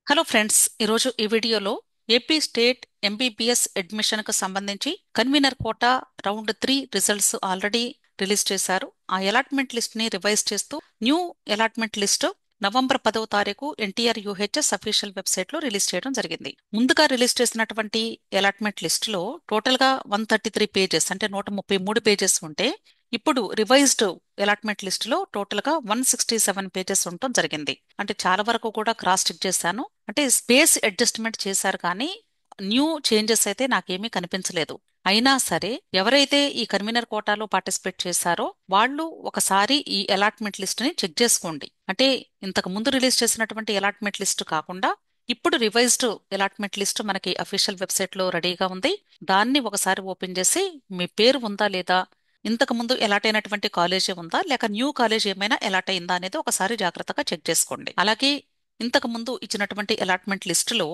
Hello friends, ఈరోజు ఈ వీడియోలో ఏపీ స్టేట్ ఎంబీబీఎస్ అడ్మిషన్కు సంబంధించి convener quota round 3 results already release చేశారు. ఆ అలాట్మెంట్ లిస్ట్ ని రివైజ్ చేస్తూ న్యూ అలాట్మెంట్ లిస్ట్ నవంబర్ 10వ తారీఖు ఎన్టీఆర్ యూహెచ్ఎస్ అఫీషియల్ వెబ్సైట్ లో రిలీజ్ చేయడం జరిగింది. ముందుగా రిలీజ్ చేసినటువంటి అలాట్మెంట్ లిస్ట్ లో టోటల్ గా 133 పేజెస్ అంటే 133 పేజెస్ ఉంటే ఇప్పుడు రివైజ్డ్ అలాట్మెంట్ లిస్ట్ లో టోటల్ గా 167 పేజెస్ ఉండటం జరిగింది. అంటే చాలా వరకు కూడా క్రాస్ చెక్ చేశాను. అంటే స్పేస్ అడ్జస్ట్మెంట్ చేశారు కానీ న్యూ చేంజెస్ అయితే నాకేమీ కనిపించలేదు. అయినా సరే ఎవరైతే ఈ కన్వీనర్ కోటాలో పార్టిసిపేట్ చేశారో వాళ్ళు ఒకసారి ఈ అలాట్మెంట్ లిస్ట్ ని చెక్ చేసుకోండి. అంటే ఇంతకు ముందు రిలీజ్ చేసినటువంటి అలాట్మెంట్ లిస్ట్ కాకుండా ఇప్పుడు రివైజ్డ్ అలాట్మెంట్ లిస్ట్ మనకి అఫీషియల్ వెబ్సైట్ లో రెడీగా ఉంది. దాన్ని ఒకసారి ఓపెన్ చేసి మీ పేరు ఉందా లేదా, ఇంతకు ముందు ఎలాట్ అయినటువంటి కాలేజీ ఉందా లేక న్యూ కాలేజ్ ఏమైనా ఎలాట్ అయిందా అనేది ఒకసారి జాగ్రత్తగా చెక్ చేసుకోండి. అలాగే ఇంతకు ముందు ఇచ్చినటువంటి అలాట్మెంట్ లిస్టులో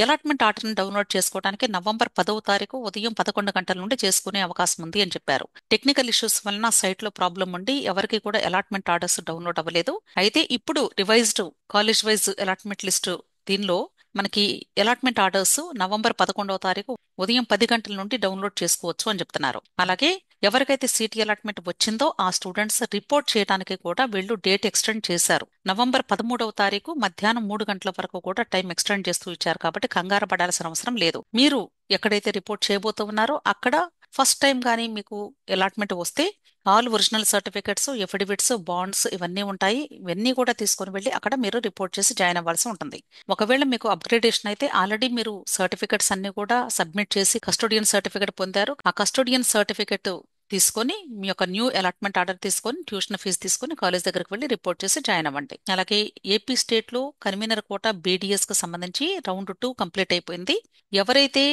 అలాట్మెంట్ ఆర్డర్ని డౌన్లోడ్ చేసుకోవడానికి నవంబర్ 10వ తారీఖు ఉదయం 11 గంటల నుండి చేసుకునే అవకాశం ఉంది అని చెప్పారు. టెక్నికల్ ఇష్యూస్ వలన సైట్ లో ప్రాబ్లం ఉండి ఎవరికి కూడా అలాట్మెంట్ ఆర్డర్స్ డౌన్లోడ్ అవ్వలేదు. అయితే ఇప్పుడు revised college wise allotment list దీనిలో మనకి అలాట్మెంట్ ఆర్డర్స్ నవంబర్ 11వ తారీఖు ఉదయం 10 గంటల నుండి డౌన్లోడ్ చేసుకోవచ్చు అని చెప్తున్నారు. అలాగే ఎవరికైతే సిటీ అలాట్మెంట్ వచ్చిందో ఆ స్టూడెంట్స్ రిపోర్ట్ చేయడానికి కూడా వీళ్ళు డేట్ ఎక్స్టెండ్ చేశారు. నవంబర్ 13వ తారీఖు మధ్యాహ్నం 3 గంటల వరకు కూడా టైం ఎక్స్టెండ్ చేస్తూ ఇచ్చారు. కాబట్టి కంగారు పడాల్సిన అవసరం లేదు. మీరు ఎక్కడైతే రిపోర్ట్ చేయబోతూ ఉన్నారో అక్కడ ఫస్ట్ టైం కానీ మీకు అలాట్మెంట్ వస్తే all original certificates, affidavits, bonds ఇవన్నీ ఉంటాయి. ఇవన్నీ కూడా తీసుకొని వెళ్ళి అక్కడ మీరు రిపోర్ట్ చేసి జాయిన్ అవ్వాల్సి ఉంటుంది. ఒకవేళ మీకు అప్గ్రేడేషన్ అయితే ఆల్రెడీ మీరు సర్టిఫికెట్స్ అన్ని కూడా సబ్మిట్ చేసి కస్టోడియన్ సర్టిఫికెట్ పొందారు. ఆ కస్టోడియన్ సర్టిఫికెట్ తీసుకొని మీ యొక్క న్యూ అలాట్మెంట్ ఆర్డర్ తీసుకొని ట్యూషన్ ఫీజు తీసుకొని కాలేజ్ దగ్గరకు వెళ్ళి రిపోర్ట్ చేసి జాయిన్ అవ్వండి. అలాగే ఏపీ స్టేట్ లో కన్వీనర్ కోటా బీడీఎస్ కు సంబంధించి రౌండ్ 2 కంప్లీట్ అయిపోయింది. ఎవరైతే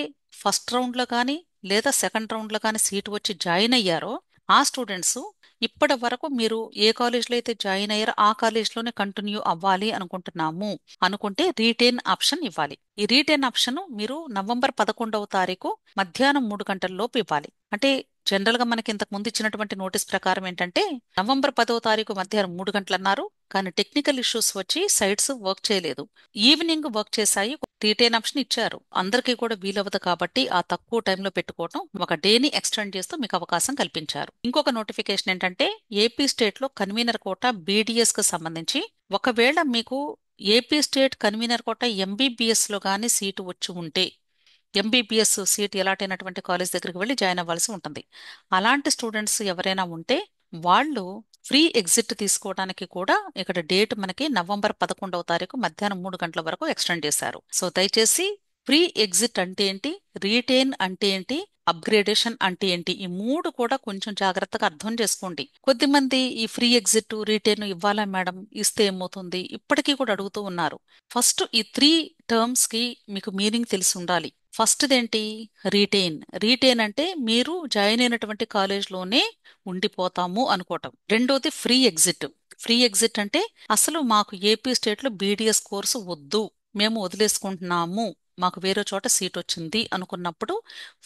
ఫస్ట్ రౌండ్ లో కానీ లేదా సెకండ్ రౌండ్ లో కానీ సీట్ వచ్చి జాయిన్ అయ్యారో ఆ స్టూడెంట్స్ ఇప్పటి వరకు మీరు ఏ కాలేజ్లో అయితే జాయిన్ అయ్యారో ఆ కాలేజ్లోనే కంటిన్యూ అవ్వాలి అనుకుంటున్నాము అనుకుంటే రీటైన్ ఆప్షన్ ఇవ్వాలి. ఈ రీటైన్ ఆప్షన్ మీరు నవంబర్ 11వ తారీఖు మధ్యాహ్నం 3 గంటల లోపు ఇవ్వాలి. అంటే జనరల్ గా మనకి ఇంతకు ముందు ఇచ్చినటువంటి నోటీస్ ప్రకారం ఏంటంటే నవంబర్ 10వ తారీఖు మధ్యాహ్నం 3 గంటలు అన్నారు. కానీ టెక్నికల్ ఇష్యూస్ వచ్చి సైట్స్ వర్క్ చేయలేదు. ఈవినింగ్ వర్క్ చేశాయి. రీటైన్ ఆప్షన్ ఇచ్చారు. అందరికీ కూడా వీలవదు కాబట్టి ఆ తక్కువ టైంలో పెట్టుకోవడం ఒక డేని ఎక్స్టెండ్ చేస్తూ మీకు అవకాశం కల్పించారు. ఇంకొక నోటిఫికేషన్ ఏంటంటే ఏపీ స్టేట్ లో కన్వీనర్ కోటా బీడీఎస్ కు సంబంధించి ఒకవేళ మీకు AP state convener quota MBBS లో గానీ సీటు వచ్చి ఉంటే ఎంబీబీఎస్ సీట్ అలాట్ అయినటువంటి కాలేజ్ దగ్గరికి వెళ్ళి జాయిన్ అవ్వాల్సి ఉంటుంది. అలాంటి స్టూడెంట్స్ ఎవరైనా ఉంటే వాళ్ళు ఫ్రీ ఎగ్జిట్ తీసుకోవడానికి కూడా ఇక్కడ డేట్ మనకి నవంబర్ 11వ తారీఖు మధ్యాహ్నం 3 గంటల వరకు ఎక్స్టెండ్ చేశారు. సో దయచేసి ఫ్రీ ఎగ్జిట్ అంటే ఏంటి, రీటైన్ అంటే ఏంటి, అప్గ్రేడేషన్ అంటే ఏంటి, ఈ మూడు కూడా కొంచెం జాగ్రత్తగా అర్థం చేసుకోండి. కొద్దిమంది ఈ ఫ్రీ ఎగ్జిట్ రీటైన్ ఇవ్వాలా మేడం, ఇస్తే ఏమవుతుంది ఇప్పటికీ కూడా అడుగుతూ ఉన్నారు. ఫస్ట్ ఈ 3 టర్మ్స్ కి మీకు మీనింగ్ తెలిసి ఉండాలి. ఫస్ట్దేంటి, రీటైన్. రీటైన్ అంటే మీరు జాయిన్ అయినటువంటి కాలేజ్లోనే ఉండిపోతాము అనుకోవటం. రెండోది ఫ్రీ ఎగ్జిట్. ఫ్రీ ఎగ్జిట్ అంటే అసలు మాకు ఏపీ స్టేట్ లో బీడీఎస్ కోర్సు వద్దు, మేము వదిలేసుకుంటున్నాము, మాకు వేరే చోట సీట్ వచ్చింది అనుకున్నప్పుడు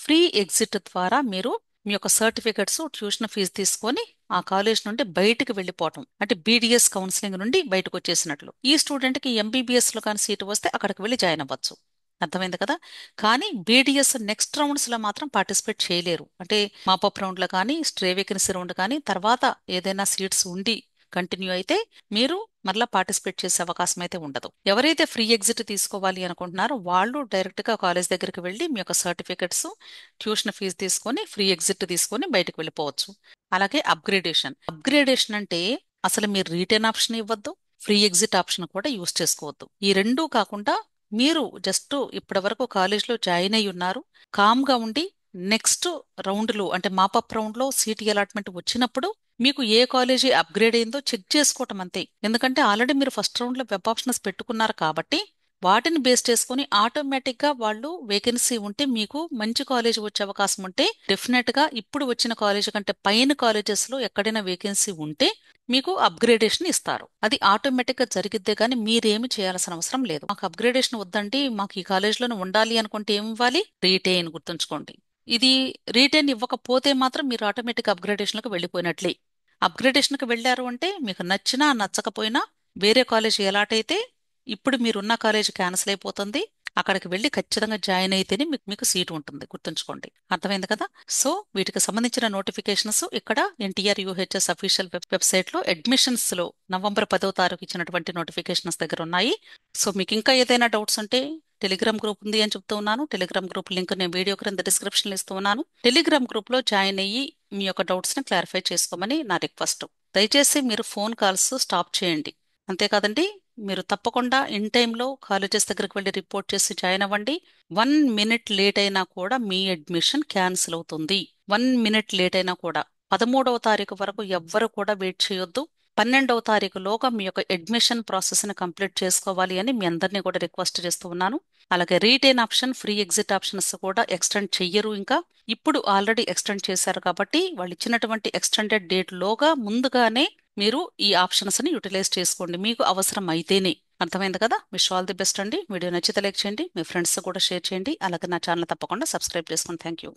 ఫ్రీ ఎగ్జిట్ ద్వారా మీరు మీ యొక్క సర్టిఫికెట్స్, ట్యూషన్ ఫీజు తీసుకొని ఆ కాలేజ్ నుండి బయటకు వెళ్ళిపోవటం. అంటే బీడీఎస్ కౌన్సిలింగ్ నుండి బయటకు వచ్చేసినట్లు. ఈ స్టూడెంట్ కి ఎంబీబీఎస్ లో కానీ సీటు వస్తే అక్కడికి వెళ్ళి జాయిన్ అవ్వచ్చు. అర్థమైంది కదా. కానీ బీడీఎస్ నెక్స్ట్ రౌండ్స్ లో మాత్రం పార్టిసిపేట్ చేయలేరు. అంటే మాపప్ రౌండ్ లో కానీ స్ట్రే వేకెన్సీ రౌండ్ కానీ తర్వాత ఏదైనా సీట్స్ ఉండి కంటిన్యూ అయితే మీరు మరలా పార్టిసిపేట్ చేసే అవకాశం అయితే ఉండదు. ఎవరైతే ఫ్రీ ఎగ్జిట్ తీసుకోవాలి అనుకుంటున్నారో వాళ్ళు డైరెక్ట్ గా కాలేజ్ దగ్గరికి వెళ్ళి మీ యొక్క సర్టిఫికెట్స్, ట్యూషన్ ఫీజు తీసుకొని ఫ్రీ ఎగ్జిట్ తీసుకొని బయటకు వెళ్ళిపోవచ్చు. అలాగే అప్గ్రేడేషన్. అప్గ్రేడేషన్ అంటే అసలు మీరు రీటైన్ ఆప్షన్ ఇవ్వద్దు, ఫ్రీ ఎగ్జిట్ ఆప్షన్ కూడా యూజ్ చేసుకోవద్దు. ఈ రెండూ కాకుండా మీరు జస్ట్ ఇప్పటి వరకు కాలేజ్లో జాయిన్ అయి ఉన్నారు, కామ్ గా ఉండి నెక్స్ట్ రౌండ్ లో అంటే మాపప్ రౌండ్ లో సీట్ అలాట్మెంట్ వచ్చినప్పుడు మీకు ఏ కాలేజీ అప్గ్రేడ్ అయిందో చెక్ చేసుకోవటం అంతే. ఎందుకంటే ఆల్రెడీ మీరు ఫస్ట్ రౌండ్ లో వెబ్ ఆప్షన్స్ పెట్టుకున్నారు కాబట్టి వాటిని బేస్ చేసుకుని ఆటోమేటిక్ గా వాళ్ళు వేకెన్సీ ఉంటే మీకు మంచి కాలేజ్ వచ్చే అవకాశం ఉంటే డెఫినెట్ గా ఇప్పుడు వచ్చిన కాలేజ్ కంటే పైన కాలేజెస్ లో ఎక్కడైనా వేకెన్సీ ఉంటే మీకు అప్గ్రేడేషన్ ఇస్తారు. అది ఆటోమేటిక్ గా జరిగిద్దే కానీ మీరేమి చేయాల్సిన అవసరం లేదు. మాకు అప్గ్రేడేషన్ వద్దండి, మాకు ఈ కాలేజ్లోనే ఉండాలి అనుకుంటే ఏమి ఇవ్వాలి, రీటైన్. గుర్తుంచుకోండి. ఇది రీటైన్ ఇవ్వకపోతే మాత్రం మీరు ఆటోమేటిక్ అప్గ్రేడేషన్లకు వెళ్ళిపోయినట్లే. అప్గ్రేడేషన్కి వెళ్ళారు అంటే మీకు నచ్చినా నచ్చకపోయినా వేరే కాలేజ్ ఎలాటైతే ఇప్పుడు మీరున్న కాలేజ్ క్యాన్సిల్ అయిపోతుంది. అక్కడికి వెళ్ళి ఖచ్చితంగా జాయిన్ అయితేనే మీకు సీటు ఉంటుంది, గుర్తుంచుకోండి. అర్థమైంది కదా? సో వీటికి సంబంధించిన నోటిఫికేషన్స్ ఇక్కడ ఎన్టీఆర్ యూహెచ్ఎస్ అఫీషియల్ వెబ్సైట్ లో అడ్మిషన్స్ లో నవంబర్ 10వ తారీఖు ఇచ్చినటువంటి నోటిఫికేషన్స్ దగ్గర ఉన్నాయి. సో మీకు ఇంకా ఏదైనా డౌట్స్ ఉంటే టెలిగ్రామ్ గ్రూప్ ఉంది అని చెప్తూ ఉన్నాను. టెలిగ్రామ్ గ్రూప్ లింక్ నేను వీడియో క్రింద డిస్క్రిప్షన్ లో ఇస్తూ ఉన్నాను. టెలిగ్రామ్ గ్రూప్ లో జాయిన్ అయ్యి మీ యొక్క డౌట్స్ ని క్లారిఫై చేసుకోమని నా రిక్వెస్ట్. దయచేసి మీరు ఫోన్ కాల్స్ స్టాప్ చేయండి. అంతేకాదండి, మీరు తప్పకుండా ఇన్ టైంలో కాలేజెస్ దగ్గరికి వెళ్ళి రిపోర్ట్ చేసి జాయిన్ అవ్వండి. 1 మినిట్ లేట్ అయినా కూడా మీ అడ్మిషన్ క్యాన్సిల్ అవుతుంది. 1 మినిట్ లేట్ అయినా కూడా 13వ తారీఖు వరకు ఎవ్వరు కూడా వెయిట్ చేయొద్దు. 12వ తారీఖులోగా మీ యొక్క అడ్మిషన్ ప్రాసెస్ ని కంప్లీట్ చేసుకోవాలి అని మీ అందరినీ కూడా రిక్వెస్ట్ చేస్తూ ఉన్నాను. అలాగే retain option, free exit options కూడా ఎక్స్టెండ్ చెయ్యరు. ఇంకా ఇప్పుడు ఆల్రెడీ ఎక్స్టెండ్ చేశారు కాబట్టి వాళ్ళు ఇచ్చినటువంటి ఎక్స్టెండెడ్ డేట్ లోగా ముందుగానే మీరు ఈ ఆప్షన్స్ ని యూటిలైజ్ చేసుకోండి, మీకు అవసరం అయితేనే. అర్థమైంది కదా? విష్ ఆల్ ది బెస్ట్ అండి. వీడియో నచ్చితే లైక్ చేయండి, మీ ఫ్రెండ్స్ కూడా షేర్ చేయండి. అలాగే నా ఛానల్ తప్పకుండా సబ్స్క్రైబ్ చేసుకోండి. Thank you.